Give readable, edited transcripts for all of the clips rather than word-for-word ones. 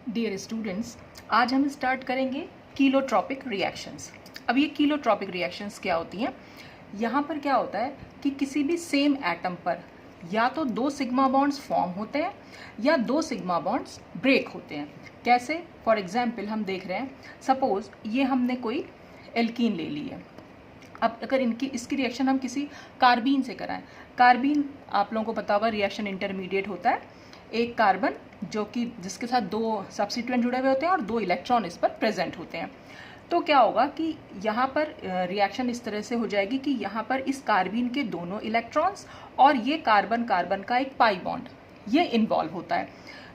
Dear students, आज हम start करेंगे कीलोट्रॉपिक रिएक्शंस। अब ये कीलोट्रॉपिक रिएक्शंस क्या होती हैं? यहाँ पर क्या होता है कि किसी भी सेम एटम पर या तो दो सिग्मा बॉन्ड्स फॉर्म होते हैं या दो सिग्मा बॉन्ड्स ब्रेक होते हैं। कैसे? फॉर एग्जाम्पल हम देख रहे हैं, सपोज ये हमने कोई एल्कीन ले ली है। अब अगर इसकी रिएक्शन हम किसी कार्बीन से कराएं, कार्बीन आप लोगों को पता होगा रिएक्शन इंटरमीडिएट होता है। एक कार्बन जो कि जिसके साथ दो सब्स्टिट्यूएंट जुड़े हुए होते हैं और दो इलेक्ट्रॉन इस पर प्रेजेंट होते हैं। तो क्या होगा कि यहाँ पर रिएक्शन इस तरह से हो जाएगी कि यहाँ पर इस कार्बीन के दोनों इलेक्ट्रॉन्स और ये कार्बन कार्बन का एक पाई बॉन्ड ये इन्वॉल्व होता है।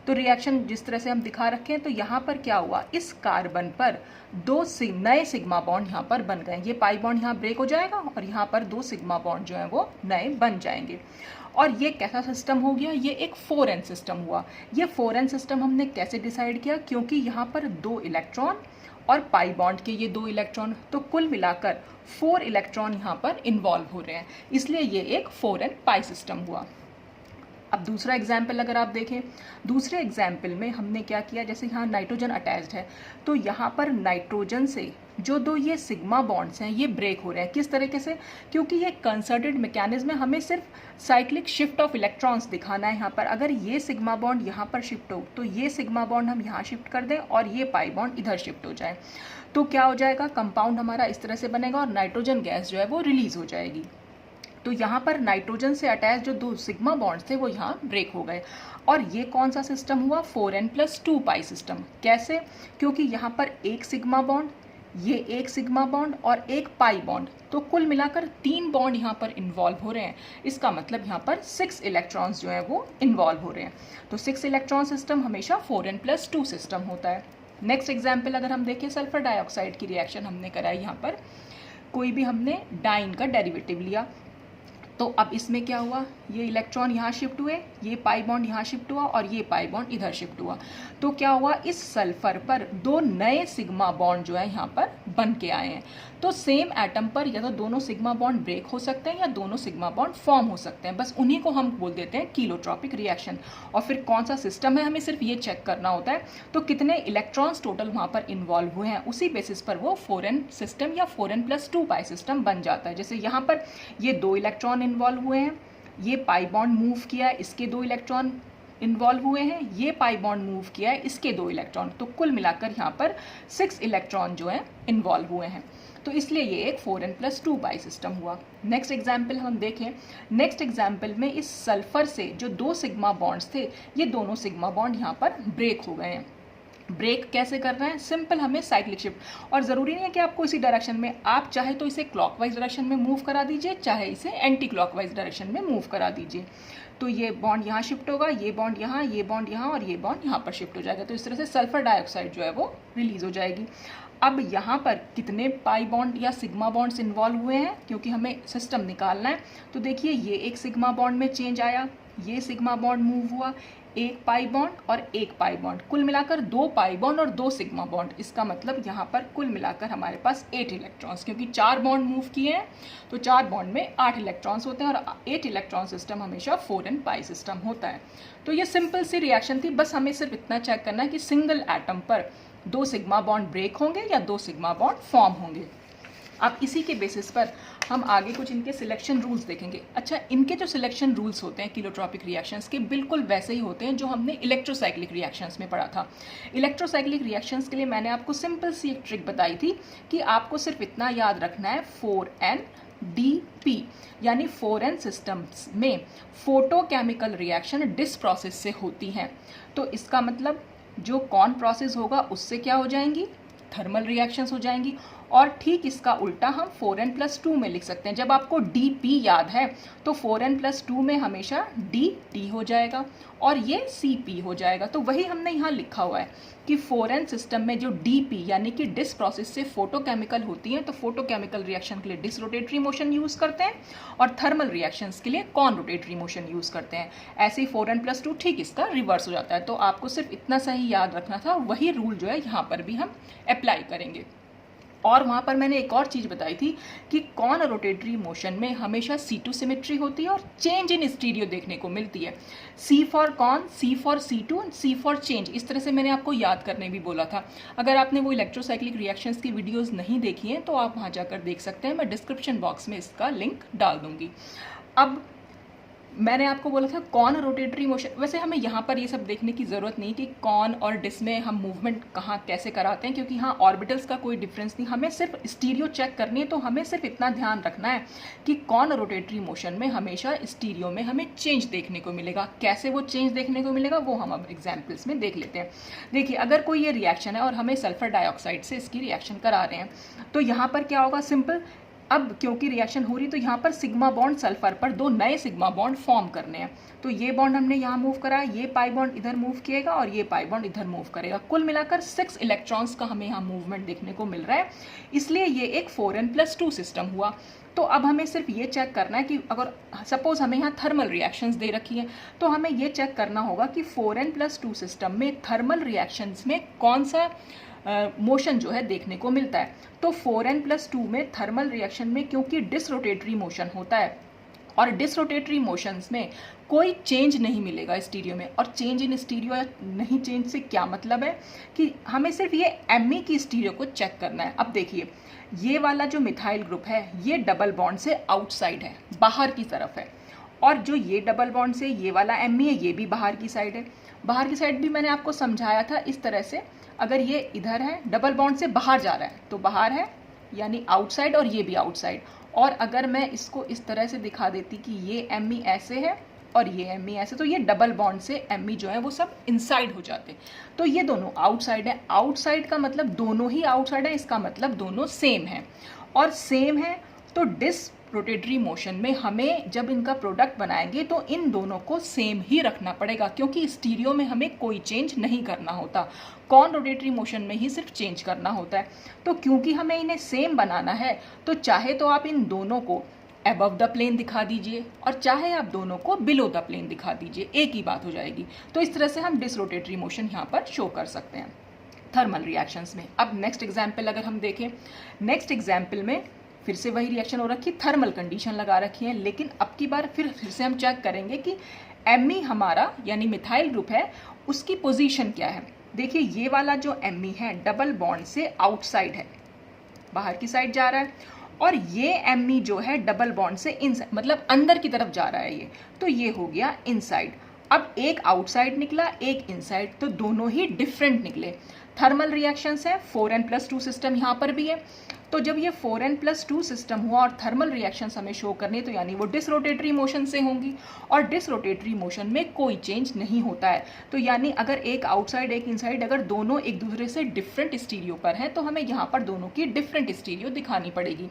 तो रिएक्शन जिस तरह से हम दिखा रखे हैं, तो यहाँ पर क्या हुआ, इस कार्बन पर दो नए सिग्मा बॉन्ड यहाँ पर बन गए। ये पाई बॉन्ड यहाँ ब्रेक हो जाएगा और यहाँ पर दो सिग्मा बॉन्ड जो है वो नए बन जाएंगे। और ये कैसा सिस्टम हो गया? ये एक 4n सिस्टम हुआ। ये 4n सिस्टम हमने कैसे डिसाइड किया? क्योंकि यहाँ पर दो इलेक्ट्रॉन और पाई बॉन्ड के ये दो इलेक्ट्रॉन, तो कुल मिलाकर 4 इलेक्ट्रॉन यहाँ पर इन्वॉल्व हो रहे हैं, इसलिए ये एक 4n पाई सिस्टम हुआ। अब दूसरा एग्जाम्पल अगर आप देखें, दूसरे एग्जाम्पल में हमने क्या किया, जैसे यहाँ नाइट्रोजन अटैच्ड है, तो यहाँ पर नाइट्रोजन से जो दो ये सिग्मा बॉन्ड्स हैं ये ब्रेक हो रहे हैं। किस तरीके से? क्योंकि ये कंसर्टेड मैकेनिज्म है, हमें सिर्फ साइक्लिक शिफ्ट ऑफ इलेक्ट्रॉन्स दिखाना है। यहाँ पर अगर ये सिग्मा बॉन्ड यहाँ पर शिफ्ट हो तो ये सिग्मा बॉन्ड हम यहाँ शिफ्ट कर दें और ये पाई बॉन्ड इधर शिफ्ट हो जाए, तो क्या हो जाएगा, कंपाउंड हमारा इस तरह से बनेगा और नाइट्रोजन गैस जो है वो रिलीज हो जाएगी। तो यहाँ पर नाइट्रोजन से अटैच जो दो सिग्मा बॉन्ड्स थे वो यहाँ ब्रेक हो गए। और ये कौन सा सिस्टम हुआ? 4n+2 पाई सिस्टम। कैसे? क्योंकि यहाँ पर एक सिग्मा बॉन्ड, ये एक सिग्मा बॉन्ड और एक पाई बॉन्ड, तो कुल मिलाकर 3 बॉन्ड यहाँ पर इन्वॉल्व हो रहे हैं। इसका मतलब यहाँ पर 6 इलेक्ट्रॉन्स जो है वो इन्वॉल्व हो रहे हैं। तो 6 इलेक्ट्रॉन सिस्टम हमेशा 4n+2 सिस्टम होता है। नेक्स्ट एग्जाम्पल अगर हम देखें, सल्फर डाइऑक्साइड की रिएक्शन हमने कराई। यहाँ पर कोई भी हमने डाइन का डेरिवेटिव लिया, तो अब इसमें क्या हुआ, ये इलेक्ट्रॉन यहाँ शिफ्ट हुए, ये पाई बॉन्ड यहाँ शिफ्ट हुआ और ये पाई बॉन्ड इधर शिफ्ट हुआ। तो क्या हुआ, इस सल्फर पर दो नए सिग्मा बॉन्ड जो है यहाँ पर बन के आए हैं। तो सेम एटम पर या तो दोनों सिग्मा बॉन्ड ब्रेक हो सकते हैं या दोनों सिग्मा बॉन्ड फॉर्म हो सकते हैं। बस उन्हीं को हम बोल देते हैं कीलोट्रॉपिक रिएक्शन। और फिर कौन सा सिस्टम है हमें सिर्फ ये चेक करना होता है, तो कितने इलेक्ट्रॉन्स टोटल वहाँ पर इन्वॉल्व हुए हैं, उसी बेसिस पर वो 4n सिस्टम या 4n+2 पाई सिस्टम बन जाता है। जैसे यहाँ पर ये दो इलेक्ट्रॉन इन्वॉल्व हुए हैं, ये पाई बॉन्ड मूव किया है, इसके दो इलेक्ट्रॉन इन्वॉल्व हुए हैं, ये पाई बॉन्ड मूव किया है, इसके दो इलेक्ट्रॉन, तो कुल मिलाकर यहाँ पर 6 इलेक्ट्रॉन जो हैं इन्वॉल्व हुए हैं। तो इसलिए ये एक 4n+2 पाई सिस्टम हुआ। नेक्स्ट एग्जाम्पल हम देखें, नेक्स्ट एग्जाम्पल में इस सल्फर से जो दो सिग्मा बॉन्ड्स थे, ये दोनों सिग्मा बॉन्ड यहाँ पर ब्रेक हो गए हैं। ब्रेक कैसे कर रहे हैं? सिंपल, हमें साइक्लिक शिफ्ट, और ज़रूरी नहीं है कि आपको इसी डायरेक्शन में, आप चाहे तो इसे क्लॉकवाइज डायरेक्शन में मूव करा दीजिए, चाहे इसे एंटी क्लॉकवाइज डायरेक्शन में मूव करा दीजिए। तो ये बॉन्ड यहाँ शिफ्ट होगा, ये बॉन्ड यहाँ, ये बॉन्ड यहाँ और ये बॉन्ड यहाँ पर शिफ्ट हो जाएगा। तो इस तरह से सल्फर डाइऑक्साइड जो है वो रिलीज हो जाएगी। अब यहाँ पर कितने पाई बॉन्ड या सिग्मा बॉन्ड्स इन्वॉल्व हुए हैं, क्योंकि हमें सिस्टम निकालना है। तो देखिए, ये एक सिग्मा बॉन्ड में चेंज आया, ये सिग्मा बॉन्ड मूव हुआ, एक पाई बॉन्ड और एक पाई बॉन्ड, कुल मिलाकर 2 पाई बॉन्ड और 2 सिग्मा बॉन्ड। इसका मतलब यहाँ पर कुल मिलाकर हमारे पास 8 इलेक्ट्रॉन्स, क्योंकि 4 बॉन्ड मूव किए हैं तो 4 बॉन्ड में 8 इलेक्ट्रॉन्स होते हैं और 8 इलेक्ट्रॉन सिस्टम हमेशा 4n पाई सिस्टम होता है। तो ये सिंपल सी रिएक्शन थी, बस हमें सिर्फ इतना चेक करना है कि सिंगल एटम पर 2 सिग्मा बॉन्ड ब्रेक होंगे या 2 सिग्मा बॉन्ड फॉर्म होंगे। अब इसी के बेसिस पर हम आगे कुछ इनके सिलेक्शन रूल्स देखेंगे। अच्छा, इनके जो सिलेक्शन रूल्स होते हैं कीलोट्रॉपिक रिएक्शंस के, बिल्कुल वैसे ही होते हैं जो हमने इलेक्ट्रोसाइक्लिक रिएक्शंस में पढ़ा था। इलेक्ट्रोसाइक्लिक रिएक्शंस के लिए मैंने आपको सिंपल सी एक ट्रिक बताई थी कि आपको सिर्फ इतना याद रखना है, 4NDP, यानी 4n सिस्टम्स में फोटोकेमिकल रिएक्शन डिस प्रोसेस से होती हैं। तो इसका मतलब जो कौन प्रोसेस होगा उससे क्या हो जाएंगी, थर्मल रिएक्शंस हो जाएंगी। और ठीक इसका उल्टा हम 4n+2 में लिख सकते हैं। जब आपको DP याद है तो 4n+2 में हमेशा DT हो जाएगा और ये CP हो जाएगा। तो वही हमने यहाँ लिखा हुआ है कि 4n सिस्टम में जो DP यानी कि डिस प्रोसेस से फोटोकेमिकल होती हैं, तो फोटोकेमिकल रिएक्शन के लिए डिस रोटेटरी मोशन यूज़ करते हैं और थर्मल रिएक्शंस के लिए कॉन रोटेटरी मोशन यूज़ करते हैं। ऐसे ही 4n+2 ठीक इसका रिवर्स हो जाता है। तो आपको सिर्फ इतना सा ही याद रखना था, वही रूल जो है यहाँ पर भी हम अप्लाई करेंगे। और वहाँ पर मैंने एक और चीज़ बताई थी कि कॉन रोटेटरी मोशन में हमेशा C2 सिमेट्री होती है और चेंज इन स्टीरियो देखने को मिलती है। C for con, C for C2 and C for change, इस तरह से मैंने आपको याद करने भी बोला था। अगर आपने वो इलेक्ट्रोसाइक्लिक रिएक्शंस की वीडियोस नहीं देखी हैं तो आप वहाँ जाकर देख सकते हैं, मैं डिस्क्रिप्शन बॉक्स में इसका लिंक डाल दूँगी। अब मैंने आपको बोला था कॉन रोटेटरी मोशन, वैसे हमें यहाँ पर ये सब देखने की ज़रूरत नहीं कि कॉन और डिस में हम मूवमेंट कहाँ कैसे कराते हैं, क्योंकि यहाँ ऑर्बिटल्स का कोई डिफरेंस नहीं, हमें सिर्फ स्टीरियो चेक करनी है। तो हमें सिर्फ इतना ध्यान रखना है कि कॉन रोटेटरी मोशन में हमेशा स्टीरियो में हमें चेंज देखने को मिलेगा। कैसे वो चेंज देखने को मिलेगा वो हम अब एग्जाम्पल्स में देख लेते हैं। देखिए, अगर कोई ये रिएक्शन है और हमें सल्फर डाइऑक्साइड से इसकी रिएक्शन करा रहे हैं तो यहाँ पर क्या होगा, सिंपल, अब क्योंकि रिएक्शन हो रही तो यहाँ पर सिग्मा बॉन्ड सल्फर पर दो नए सिग्मा बॉन्ड फॉर्म करने हैं। तो ये बॉन्ड हमने यहाँ मूव करा, ये पाई बॉन्ड इधर मूव किएगा और ये पाई बॉन्ड इधर मूव करेगा। कुल मिलाकर 6 इलेक्ट्रॉन्स का हमें यहाँ मूवमेंट देखने को मिल रहा है, इसलिए ये एक 4n+2 सिस्टम हुआ। तो अब हमें सिर्फ ये चेक करना है कि अगर सपोज हमें यहाँ थर्मल रिएक्शंस दे रखी है तो हमें ये चेक करना होगा कि 4n+2 सिस्टम में थर्मल रिएक्शंस में कौन सा मोशन जो है देखने को मिलता है। तो 4n+2 में थर्मल रिएक्शन में क्योंकि डिसरोटेटरी मोशन होता है और डिसरोटेटरी मोशंस में कोई चेंज नहीं मिलेगा स्टीरियो में। और चेंज इन स्टीरियो या नहीं चेंज से क्या मतलब है कि हमें सिर्फ ये एमई की स्टीरियो को चेक करना है। अब देखिए, ये वाला जो मिथाइल ग्रुप है ये डबल बॉन्ड से आउटसाइड है, बाहर की तरफ है, और जो ये डबल बॉन्ड से ये वाला एमई है ये भी बाहर की साइड है। बाहर की साइड भी मैंने आपको समझाया था इस तरह से, अगर ये इधर है डबल बॉन्ड से बाहर जा रहा है तो बाहर है यानी आउटसाइड, और ये भी आउटसाइड। और अगर मैं इसको इस तरह से दिखा देती कि ये एमई ऐसे है और ये एमई ऐसे, तो ये डबल बॉन्ड से एमई जो है वो सब इनसाइड हो जाते। तो ये दोनों आउटसाइड है। आउटसाइड का मतलब दोनों ही आउटसाइड है, इसका मतलब दोनों सेम है। और सेम है तो डिस रोटेटरी मोशन में हमें जब इनका प्रोडक्ट बनाएंगे तो इन दोनों को सेम ही रखना पड़ेगा, क्योंकि स्टीरियो में हमें कोई चेंज नहीं करना होता, कॉन रोटेटरी मोशन में ही सिर्फ चेंज करना होता है। तो क्योंकि हमें इन्हें सेम बनाना है तो चाहे तो आप इन दोनों को अबव द प्लेन दिखा दीजिए और चाहे आप दोनों को बिलो द प्लेन दिखा दीजिए, एक ही बात हो जाएगी। तो इस तरह से हम डिसरोटेटरी मोशन यहाँ पर शो कर सकते हैं थर्मल रिएक्शंस में। अब नेक्स्ट एग्जाम्पल अगर हम देखें, नेक्स्ट एग्जाम्पल में फिर से वही रिएक्शन हो रखी, थर्मल कंडीशन लगा रखी है, लेकिन अब की बार फिर से हम चेक करेंगे कि एमई हमारा यानी मिथाइल ग्रुप है उसकी पोजीशन क्या है। देखिए, ये वाला जो एमई है डबल बॉन्ड से आउटसाइड है, बाहर की साइड जा रहा है, और ये एमई जो है डबल बॉन्ड से इनसाइड मतलब अंदर की तरफ जा रहा है ये, तो ये हो गया इनसाइड। अब एक आउटसाइड निकला एक इनसाइड, तो दोनों ही डिफरेंट निकले। थर्मल रिएक्शंस है, 4n+2 सिस्टम यहाँ पर भी है। तो जब ये 4n+2 सिस्टम हुआ और थर्मल रिएक्शंस हमें शो करने, तो यानी वो डिसरोटेटरी मोशन से होंगी, और डिसरोटेटरी मोशन में कोई चेंज नहीं होता है। तो यानी अगर एक आउटसाइड एक इनसाइड अगर दोनों एक दूसरे से डिफरेंट स्टीरियो पर हैं तो हमें यहाँ पर दोनों की डिफरेंट स्टीरियो दिखानी पड़ेगी।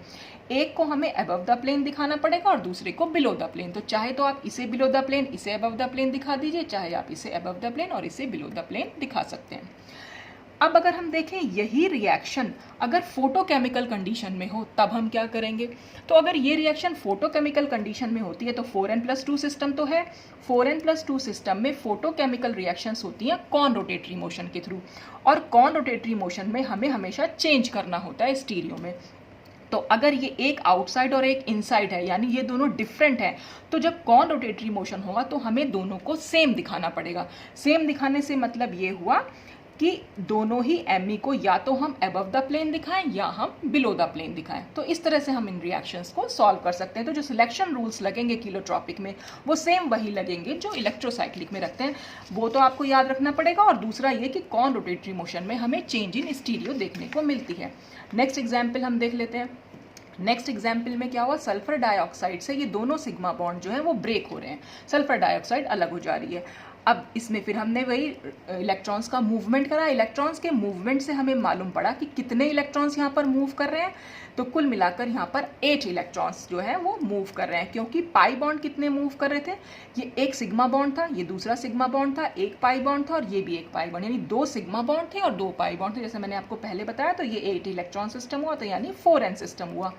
एक को हमें अबव द प्लेन दिखाना पड़ेगा और दूसरे को बिलो द प्लेन। तो चाहे तो आप इसे बिलो द प्लेन इसे अबव द प्लेन दिखा दीजिए, चाहे आप इसे अबव द प्लेन और इसे बिलो द प्लेन दिखा सकते हैं। अब अगर हम देखें यही रिएक्शन अगर फोटोकेमिकल कंडीशन में हो तब हम क्या करेंगे। तो अगर ये रिएक्शन फोटोकेमिकल कंडीशन में होती है तो 4n+2 सिस्टम तो है, 4n+2 सिस्टम में फोटोकेमिकल रिएक्शंस होती हैं कॉन रोटेटरी मोशन के थ्रू, और कॉन रोटेटरी मोशन में हमें हमेशा चेंज करना होता है स्टीरियो में। तो अगर ये एक आउटसाइड और एक इनसाइड है यानी ये दोनों डिफरेंट है, तो जब कॉन रोटेटरी मोशन होगा तो हमें दोनों को सेम दिखाना पड़ेगा। सेम दिखाने से मतलब ये हुआ कि दोनों ही एमई को या तो हम अबव द प्लेन दिखाएं या हम बिलो द प्लेन दिखाएं। तो इस तरह से हम इन रिएक्शंस को सॉल्व कर सकते हैं। तो जो सिलेक्शन रूल्स लगेंगे किलोट्रॉपिक में वो सेम वही लगेंगे जो इलेक्ट्रोसाइक्लिक में रखते हैं, वो तो आपको याद रखना पड़ेगा। और दूसरा ये कि कॉन रोटेटरी मोशन में हमें चेंज इन स्टीरियो देखने को मिलती है। नेक्स्ट एग्जाम्पल हम देख लेते हैं। नेक्स्ट एग्जाम्पल में क्या हुआ, सल्फर डाइऑक्साइड से ये दोनों सिग्मा बॉन्ड जो है वो ब्रेक हो रहे हैं, सल्फर डाइऑक्साइड अलग हो जा रही है। अब इसमें फिर हमने वही इलेक्ट्रॉन्स का मूवमेंट करा। इलेक्ट्रॉन्स के मूवमेंट से हमें मालूम पड़ा कि कितने इलेक्ट्रॉन्स यहाँ पर मूव कर रहे हैं। तो कुल मिलाकर यहाँ पर 8 इलेक्ट्रॉन्स जो है वो मूव कर रहे हैं, क्योंकि पाई बॉन्ड कितने मूव कर रहे थे, ये एक सिग्मा बॉन्ड था, ये दूसरा सिग्मा बॉन्ड था, एक पाई बॉन्ड था और ये भी एक पाई बॉन्ड, यानी 2 सिग्मा बॉन्ड थे और 2 पाई बॉन्ड थे। जैसे मैंने आपको पहले बताया, तो ये 8 इलेक्ट्रॉन सिस्टम हुआ, तो यानी 4n सिस्टम हुआ।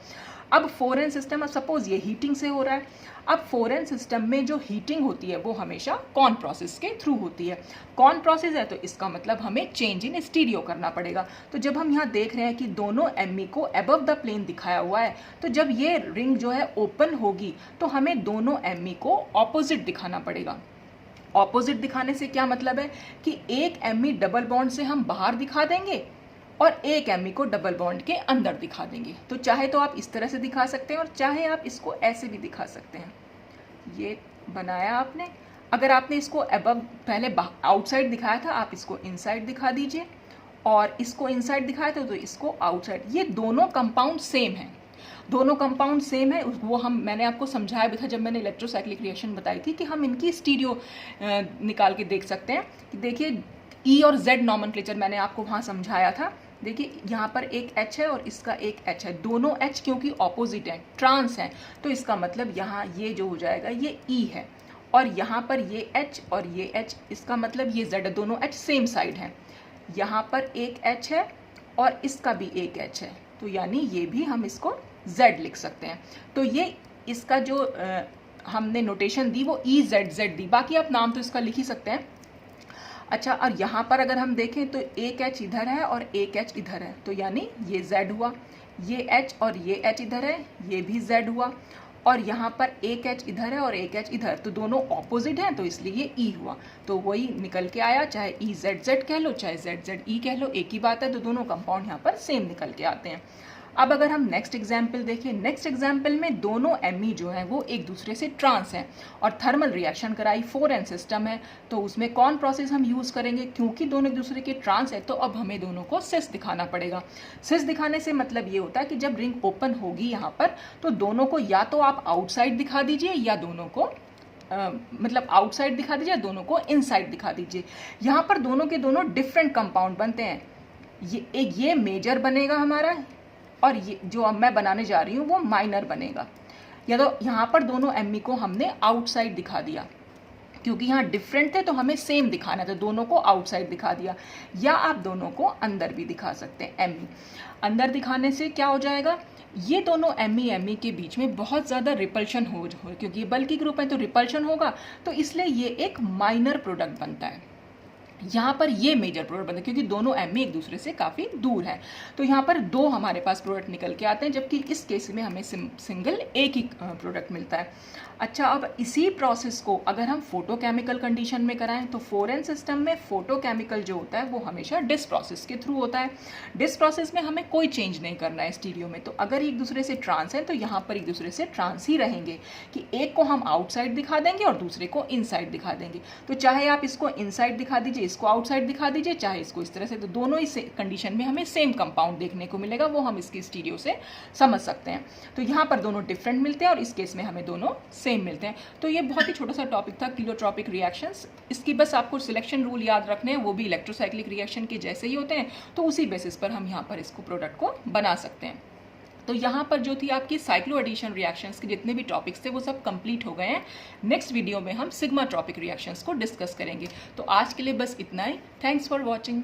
अब 4n सिस्टम, सपोज ये हीटिंग से हो रहा है, अब 4n सिस्टम में जो हीटिंग होती है वो हमेशा कौन प्रोसेस के थ्रू होती है। कौन प्रोसेस है तो इसका मतलब हमें चेंज इन स्टीरियो करना पड़ेगा। तो जब हम यहाँ देख रहे हैं कि दोनों एमी को अबव द प्लेन दिखाया हुआ है, तो जब ये रिंग जो है ओपन होगी तो हमें दोनों एमी को ऑपोजिट दिखाना पड़ेगा। ऑपोजिट दिखाने से क्या मतलब है कि एक एमी डबल बॉन्ड से हम बाहर दिखा देंगे और एक एमी को डबल बॉन्ड के अंदर दिखा देंगे। तो चाहे तो आप इस तरह से दिखा सकते हैं और चाहे आप इसको ऐसे भी दिखा सकते हैं। ये बनाया आपने, अगर आपने इसको अबव पहले आउटसाइड दिखाया था, आप इसको इनसाइड दिखा दीजिए, और इसको इनसाइड दिखाया था तो इसको आउटसाइड। ये दोनों कंपाउंड सेम हैं, दोनों कंपाउंड सेम है। वो मैंने आपको समझाया भी था जब मैंने इलेक्ट्रोसाइक्लिक रिएक्शन बताई थी कि हम इनकी स्टीरियो निकाल के देख सकते हैं। कि देखिए ई और जेड नॉमेनक्लेचर मैंने आपको वहाँ समझाया था। देखिए यहाँ पर एक H है और इसका एक H है, दोनों H क्योंकि ऑपोजिट हैं, ट्रांस हैं, तो इसका मतलब यहाँ ये जो हो जाएगा ये E है, और यहाँ पर ये H और ये H, इसका मतलब ये Z है, दोनों H सेम साइड हैं। यहाँ पर एक H है और इसका भी एक H है, तो यानी ये भी हम इसको Z लिख सकते हैं। तो ये इसका जो हमने नोटेशन दी वो EZZ दी, बाकी आप नाम तो इसका लिख ही सकते हैं। अच्छा, और यहाँ पर अगर हम देखें तो एक H इधर है और एक H इधर है, तो यानी ये Z हुआ, ये H और ये H इधर है, ये भी Z हुआ, और यहाँ पर एक H इधर है और एक H इधर, तो दोनों ऑपोजिट हैं तो इसलिए ये E हुआ। तो वही निकल के आया, चाहे EZZ कह लो चाहे ZZE कह लो, एक ही बात है। तो दोनों कंपाउंड यहाँ पर सेम निकल के आते हैं। अब अगर हम नेक्स्ट एग्जाम्पल देखें, नेक्स्ट एग्जाम्पल में दोनों एमी जो है वो एक दूसरे से ट्रांस हैं और थर्मल रिएक्शन कराई, 4n सिस्टम है, तो उसमें कौन प्रोसेस हम यूज़ करेंगे? क्योंकि दोनों एक दूसरे के ट्रांस है तो अब हमें दोनों को सिस दिखाना पड़ेगा। सिस दिखाने से मतलब ये होता है कि जब रिंग ओपन होगी यहाँ पर, तो दोनों को या तो आप आउटसाइड दिखा दीजिए या दोनों को मतलब आउटसाइड दिखा दीजिए, दोनों को इनसाइड दिखा दीजिए। यहाँ पर दोनों के दोनों डिफरेंट कंपाउंड बनते हैं। ये मेजर बनेगा हमारा, और ये जो अब मैं बनाने जा रही हूँ वो माइनर बनेगा। या तो यहाँ पर दोनों एमी को हमने आउटसाइड दिखा दिया, क्योंकि यहाँ डिफरेंट थे तो हमें सेम दिखाना था, दोनों को आउटसाइड दिखा दिया। या आप दोनों को अंदर भी दिखा सकते हैं। एमी अंदर दिखाने से क्या हो जाएगा, ये दोनों एमी के बीच में बहुत ज़्यादा रिपल्शन हो, क्योंकि ये बल्कि ग्रुप है तो रिपल्शन होगा, तो इसलिए ये एक माइनर प्रोडक्ट बनता है। यहाँ पर ये मेजर प्रोडक्ट बनता है क्योंकि दोनों एमी एक दूसरे से काफ़ी दूर हैं। तो यहाँ पर दो हमारे पास प्रोडक्ट निकल के आते हैं, जबकि इस केस में हमें सिंगल एक ही प्रोडक्ट मिलता है। अच्छा, अब इसी प्रोसेस को अगर हम फोटोकेमिकल कंडीशन में कराएं तो 4n सिस्टम में फोटोकेमिकल जो होता है वो हमेशा डिस प्रोसेस के थ्रू होता है। डिस प्रोसेस में हमें कोई चेंज नहीं करना है स्टीरियो में। तो अगर एक दूसरे से ट्रांस है तो यहाँ पर एक दूसरे से ट्रांस ही रहेंगे, कि एक को हम आउटसाइड दिखा देंगे और दूसरे को इनसाइड दिखा देंगे। तो चाहे आप इसको इनसाइड दिखा दीजिए, इसको आउटसाइड दिखा दीजिए, चाहे इसको इस तरह से, तो दोनों ही कंडीशन में हमें सेम कंपाउंड देखने को मिलेगा, वो हम इसकी स्टीरियो से समझ सकते हैं। तो यहाँ पर दोनों डिफरेंट मिलते हैं और इस केस में हमें दोनों सेम मिलते हैं। तो ये बहुत ही छोटा सा टॉपिक था, किलोट्रॉपिक रिएक्शंस। इसकी बस आपको सिलेक्शन रूल याद रखने हैं, वो भी इलेक्ट्रोसाइक्लिक रिएक्शन के जैसे ही होते हैं, तो उसी बेसिस पर हम यहाँ पर इसको प्रोडक्ट को बना सकते हैं। तो यहाँ पर जो थी आपकी साइक्लो एडिशन रिएक्शंस के जितने भी टॉपिक्स थे वो सब कंप्लीट हो गए हैं। नेक्स्ट वीडियो में हम सिग्मा ट्रॉपिक रिएक्शंस को डिस्कस करेंगे। तो आज के लिए बस इतना ही। Thanks for watching.